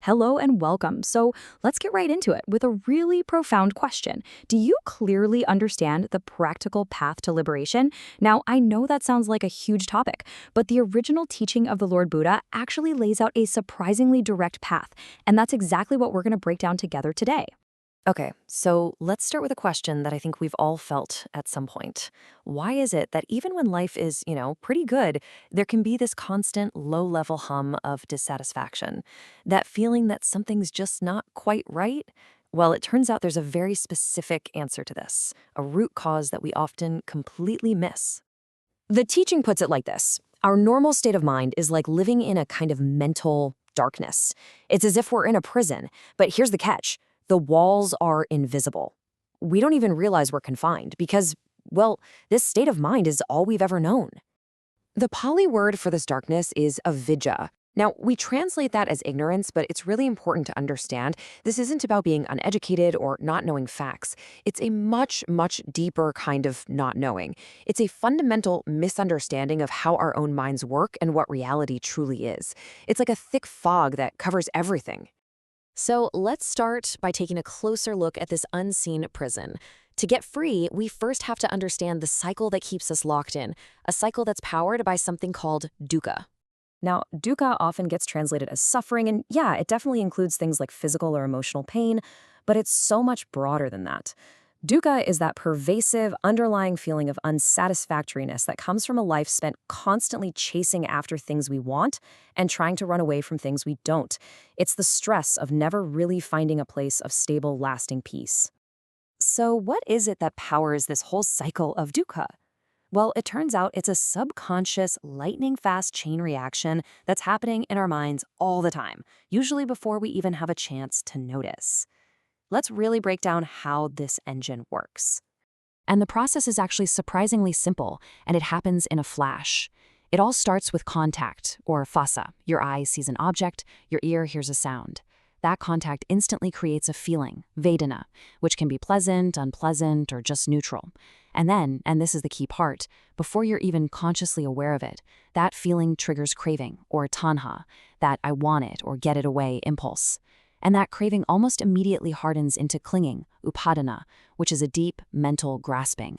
Hello and welcome. So let's get right into it with a really profound question. Do you clearly understand the practical path to liberation? Now, I know that sounds like a huge topic, but the original teaching of the Lord Buddha actually lays out a surprisingly direct path, and that's exactly what we're going to break down together today. Okay, so let's start with a question that I think we've all felt at some point. Why is it that even when life is, pretty good, there can be this constant low-level hum of dissatisfaction? That feeling that something's just not quite right? Well, it turns out there's a very specific answer to this, a root cause that we often completely miss. The teaching puts it like this. Our normal state of mind is like living in a kind of mental darkness. It's as if we're in a prison, but here's the catch. The walls are invisible. We don't even realize we're confined because, well, this state of mind is all we've ever known. The Pali word for this darkness is avidya. Now, we translate that as ignorance, but it's really important to understand this isn't about being uneducated or not knowing facts. It's a much, much deeper kind of not knowing. It's a fundamental misunderstanding of how our own minds work and what reality truly is. It's like a thick fog that covers everything. So let's start by taking a closer look at this unseen prison. To get free, we first have to understand the cycle that keeps us locked in, a cycle that's powered by something called dukkha. Now, dukkha often gets translated as suffering, and yeah, it definitely includes things like physical or emotional pain, but it's so much broader than that. Dukkha is that pervasive, underlying feeling of unsatisfactoriness that comes from a life spent constantly chasing after things we want and trying to run away from things we don't. It's the stress of never really finding a place of stable, lasting peace. So what is it that powers this whole cycle of dukkha? Well, it turns out it's a subconscious, lightning-fast chain reaction that's happening in our minds all the time, usually before we even have a chance to notice. Let's really break down how this engine works. And the process is actually surprisingly simple, and it happens in a flash. It all starts with contact, or phassa. Your eye sees an object, your ear hears a sound. That contact instantly creates a feeling, vedana, which can be pleasant, unpleasant, or just neutral. And then, and this is the key part, before you're even consciously aware of it, that feeling triggers craving, or tanha, that I want it or get it away impulse. And that craving almost immediately hardens into clinging, upadana, which is a deep mental grasping.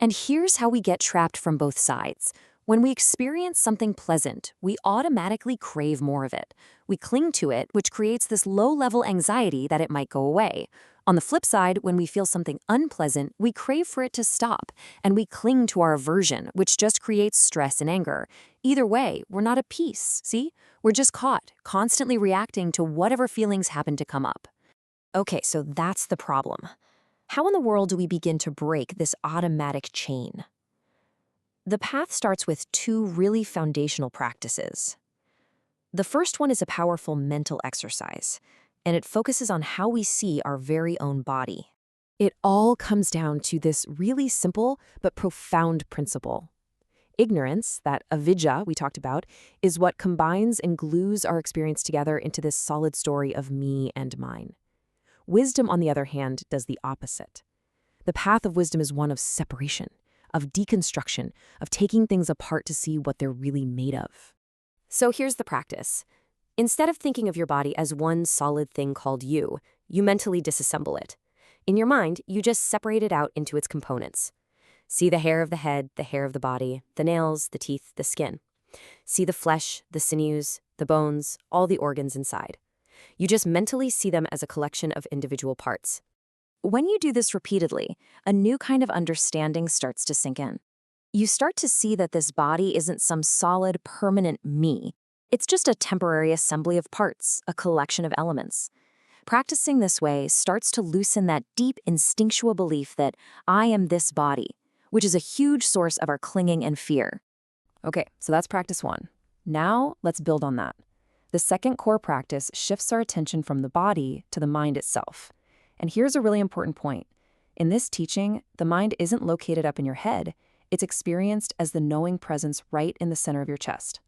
And here's how we get trapped from both sides. When we experience something pleasant, we automatically crave more of it. We cling to it, which creates this low-level anxiety that it might go away. On the flip side, when we feel something unpleasant, we crave for it to stop, and we cling to our aversion, which just creates stress and anger. Either way, we're not at peace, see? We're just caught, constantly reacting to whatever feelings happen to come up. Okay, so that's the problem. How in the world do we begin to break this automatic chain? The path starts with two really foundational practices. The first one is a powerful mental exercise, and it focuses on how we see our very own body. It all comes down to this really simple but profound principle. Ignorance, that avidya we talked about, is what combines and glues our experience together into this solid story of me and mine. Wisdom, on the other hand, does the opposite. The path of wisdom is one of separation, of deconstruction, of taking things apart to see what they're really made of. So here's the practice. Instead of thinking of your body as one solid thing called you mentally disassemble it. In your mind, you just separate it out into its components. See the hair of the head, the hair of the body, the nails, the teeth, the skin. See the flesh, the sinews, the bones, all the organs inside. You just mentally see them as a collection of individual parts. When you do this repeatedly, a new kind of understanding starts to sink in. You start to see that this body isn't some solid, permanent me. It's just a temporary assembly of parts, a collection of elements. Practicing this way starts to loosen that deep instinctual belief that I am this body, which is a huge source of our clinging and fear. Okay, so that's practice one. Now, let's build on that. The second core practice shifts our attention from the body to the mind itself. And here's a really important point. In this teaching, the mind isn't located up in your head. It's experienced as the knowing presence right in the center of your chest.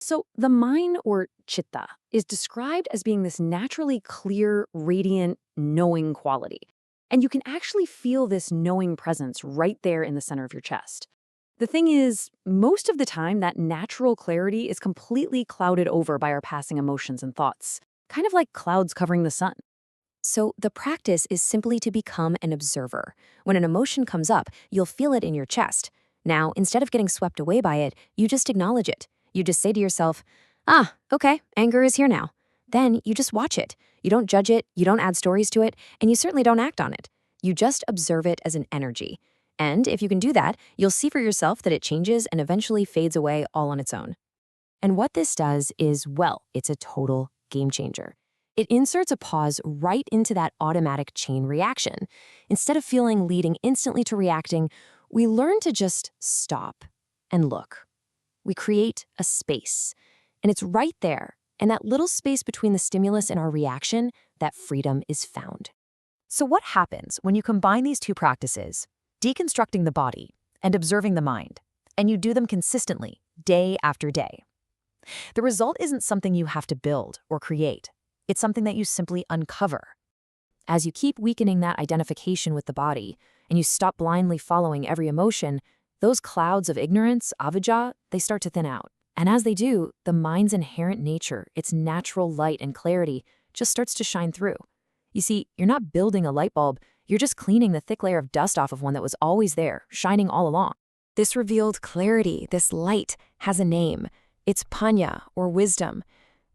So the mind, or chitta, is described as being this naturally clear, radiant, knowing quality. And you can actually feel this knowing presence right there in the center of your chest. The thing is, most of the time, that natural clarity is completely clouded over by our passing emotions and thoughts. kind of like clouds covering the sun. So the practice is simply to become an observer. When an emotion comes up, you'll feel it in your chest. Now, instead of getting swept away by it, you just acknowledge it. You just say to yourself, okay, anger is here now. Then you just watch it. You don't judge it, you don't add stories to it, and you certainly don't act on it. You just observe it as an energy. And if you can do that, you'll see for yourself that it changes and eventually fades away all on its own. And what this does is, well, it's a total game changer. It inserts a pause right into that automatic chain reaction. Instead of feeling leading instantly to reacting, we learn to just stop and look. We create a space, and it's right there, in that little space between the stimulus and our reaction, that freedom is found. So what happens when you combine these two practices, deconstructing the body and observing the mind, and you do them consistently, day after day? The result isn't something you have to build or create. It's something that you simply uncover. As you keep weakening that identification with the body, and you stop blindly following every emotion, those clouds of ignorance, avijja, they start to thin out. And as they do, the mind's inherent nature, its natural light and clarity, just starts to shine through. You see, you're not building a light bulb, you're just cleaning the thick layer of dust off of one that was always there, shining all along. This revealed clarity, this light, has a name. It's panya, or wisdom.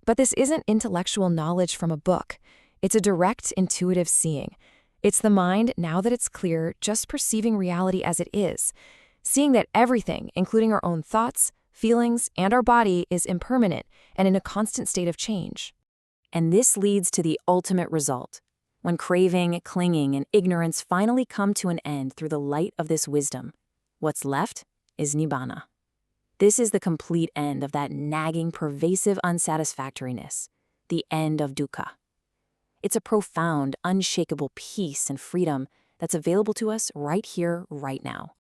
But this isn't intellectual knowledge from a book. It's a direct, intuitive seeing. It's the mind, now that it's clear, just perceiving reality as it is. Seeing that everything, including our own thoughts, feelings, and our body, is impermanent and in a constant state of change. And this leads to the ultimate result. When craving, clinging, and ignorance finally come to an end through the light of this wisdom, what's left is Nibbaana. This is the complete end of that nagging, pervasive unsatisfactoriness, the end of dukkha. It's a profound, unshakable peace and freedom that's available to us right here, right now.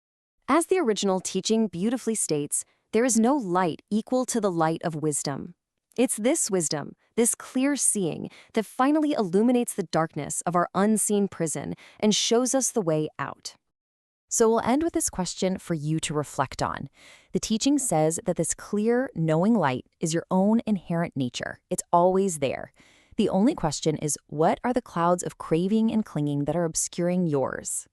As the original teaching beautifully states, there is no light equal to the light of wisdom. It's this wisdom, this clear seeing, that finally illuminates the darkness of our unseen prison and shows us the way out. So we'll end with this question for you to reflect on. The teaching says that this clear, knowing light is your own inherent nature. It's always there. The only question is, what are the clouds of craving and clinging that are obscuring yours?